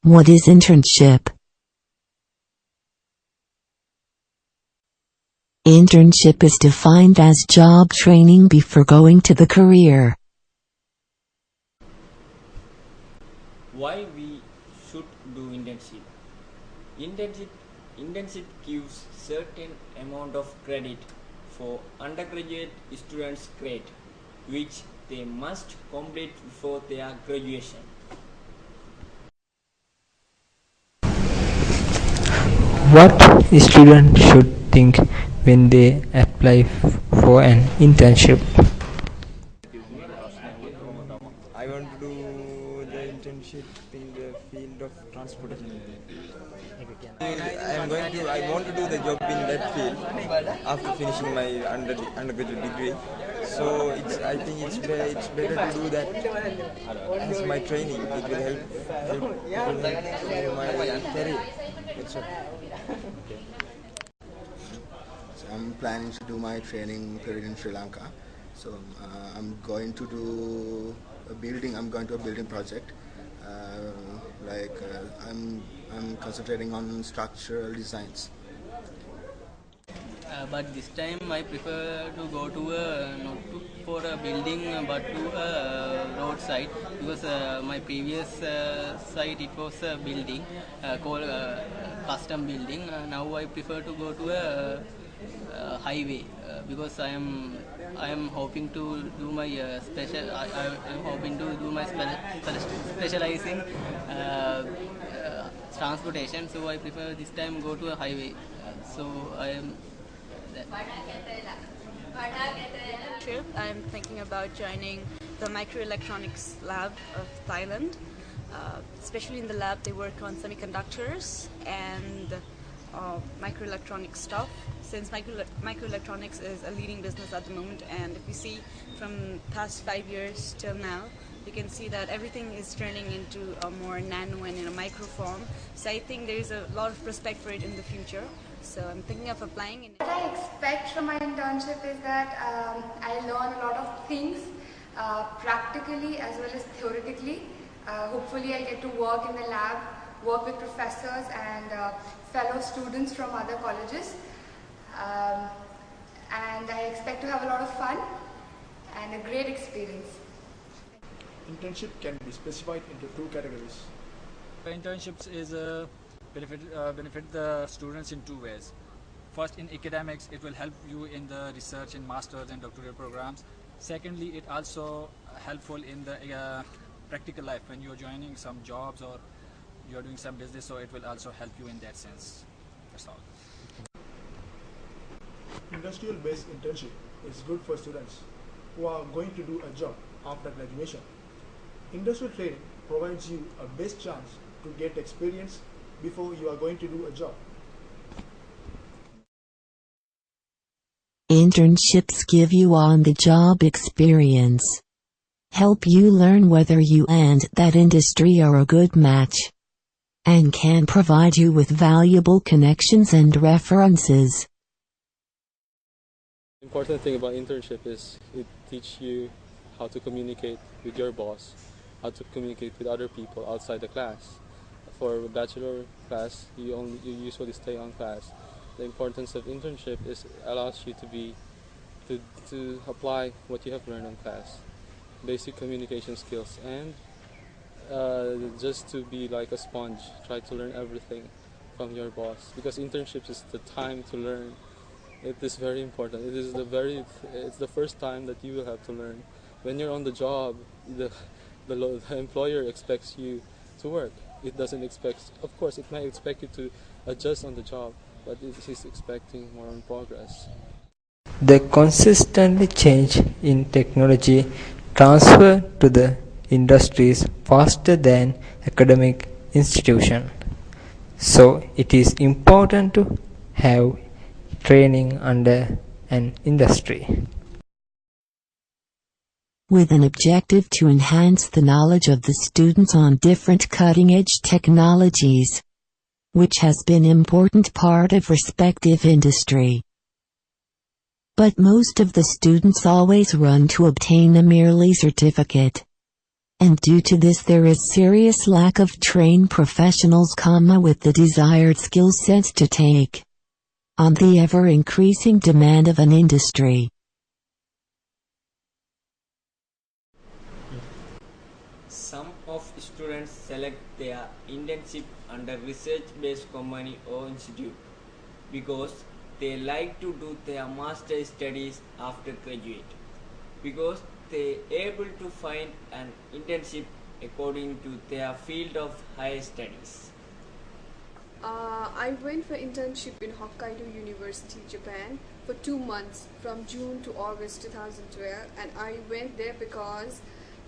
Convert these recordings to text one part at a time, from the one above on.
What is internship? Internship is defined as job training before going to the career. Why we should do internship? Internship gives certain amount of credit for undergraduate students' grade, which they must complete before their graduation. What students should think when they apply for an internship? I want to do the internship in the field of transportation. I want to do the job in that field after finishing my undergraduate degree. So I think it's better to do that as my training. It will help in my career. That's all. So I'm planning to do my training period in Sri Lanka. So I'm going to do a building. I'm going to a building project. I'm concentrating on structural designs. But this time I prefer to go to not for a building but to a roadside, because my previous site it was a building called custom building. Now I prefer to go to a highway because I am hoping to do my I'm hoping to do my specializing transportation. So I prefer this time go to a highway. So I am. I'm thinking about joining the microelectronics lab of Thailand. Especially in the lab, they work on semiconductors and microelectronic stuff. Since microelectronics is a leading business at the moment, and if you see from past 5 years till now, you can see that everything is turning into a more nano and in a micro form. So I think there is a lot of prospect for it in the future. So I'm thinking of applying. What I expect from my internship is that I learn a lot of things practically as well as theoretically. Hopefully I'll get to work in the lab, work with professors and fellow students from other colleges. And I expect to have a lot of fun and a great experience. Internship can be specified into two categories. Internships is benefit the students in two ways. First, in academics, it will help you in the research in master's and doctoral programs. Secondly, it also helpful in the practical life when you're joining some jobs or you're doing some business, so it will also help you in that sense. That's all. Industrial-based internship is good for students who are going to do a job after graduation. Industrial training provides you a best chance to get experience before you are going to do a job. Internships give you on-the-job experience. Help you learn whether you and that industry are a good match. And can provide you with valuable connections and references. The important thing about internship is it teaches you how to communicate with your boss, how to communicate with other people outside the class. For a bachelor class, you usually stay on class. The importance of internship is allows you to apply what you have learned on class, basic communication skills, and just to be like a sponge. Try to learn everything from your boss, because internships is the time to learn. It is very important. It's the first time that you will have to learn. When you're on the job, the employer expects you to work. It doesn't expect, of course, it might expect you to adjust on the job, but it is expecting more on progress. The consistently change in technology transfer to the industries faster than academic institution. So it is important to have training under an industry. With an objective to enhance the knowledge of the students on different cutting-edge technologies, which has been an important part of respective industry. But most of the students always run to obtain a merely certificate. And due to this there is serious lack of trained professionals, with the desired skill sets to take on the ever-increasing demand of an industry. Some of students select their internship under research-based company or institute because they like to do their master studies after graduate, because they able to find an internship according to their field of higher studies. I went for internship in Hokkaido University, Japan for 2 months from June to August 2012, and I went there because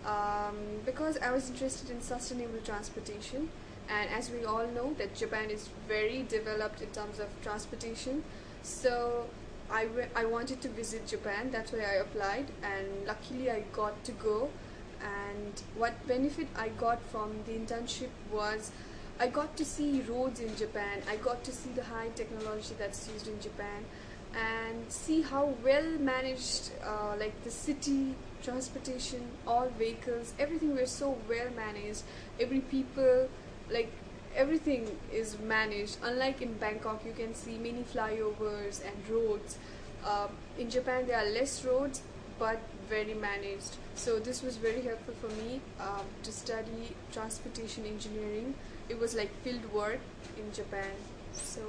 I was interested in sustainable transportation, and as we all know that Japan is very developed in terms of transportation, so I wanted to visit Japan. That's why I applied, and luckily I got to go. And what benefit I got from the internship was I got to see roads in Japan, I got to see the high technology that's used in Japan, and see how well managed like the city transportation, all vehicles, everything were so well managed. Every people, like everything is managed. Unlike in Bangkok, you can see many flyovers and roads. In Japan there are less roads but very managed. So this was very helpful for me to study transportation engineering. It was like field work in Japan. So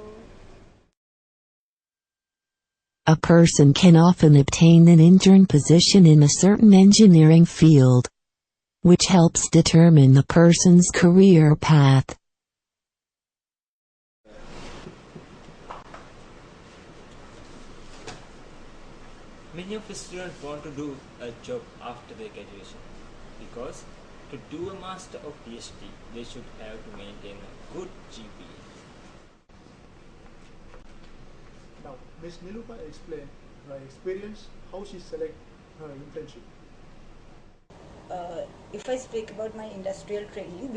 a person can often obtain an intern position in a certain engineering field, which helps determine the person's career path. Many of the students want to do a job after their graduation because to do a master or PhD, they should have to maintain a good GPA. Now, Ms. Nilupa explained her experience, how she selected her internship. If I speak about my industrial training,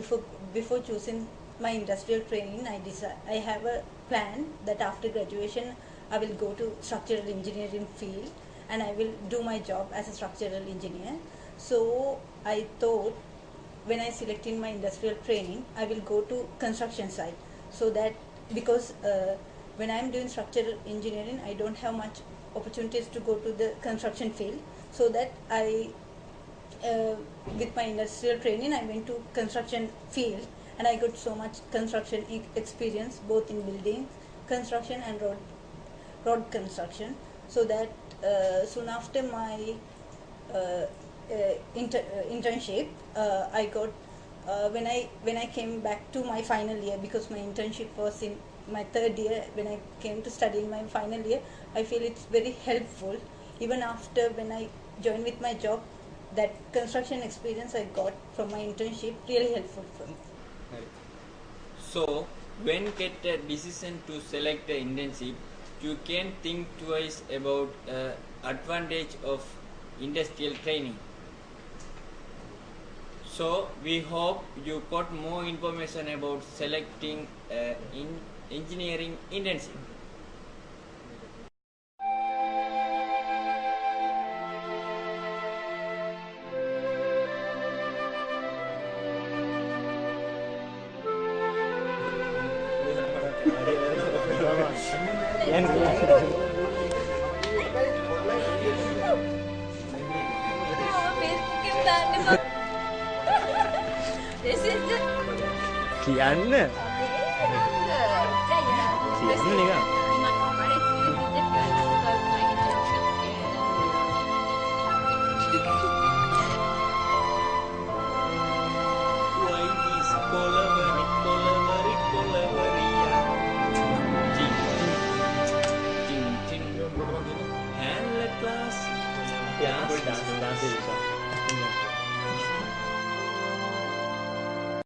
before choosing my industrial training, I have a plan that after graduation I will go to structural engineering field and I will do my job as a structural engineer. So I thought when I selected my industrial training, I will go to construction side, so that because when I am doing structural engineering, I don't have much opportunities to go to the construction field, so that I with my industrial training I went to construction field and I got so much construction experience both in building construction and road construction, so that soon after my internship I got when I came back to my final year, because my internship was in my third year. When I came to study in my final year, I feel it's very helpful. Even after when I joined with my job, that construction experience I got from my internship really helpful for me. So, when get a decision to select an internship, you can think twice about advantage of industrial training. So, we hope you got more information about selecting engineering internship. කියන්න කියන්න නිකන්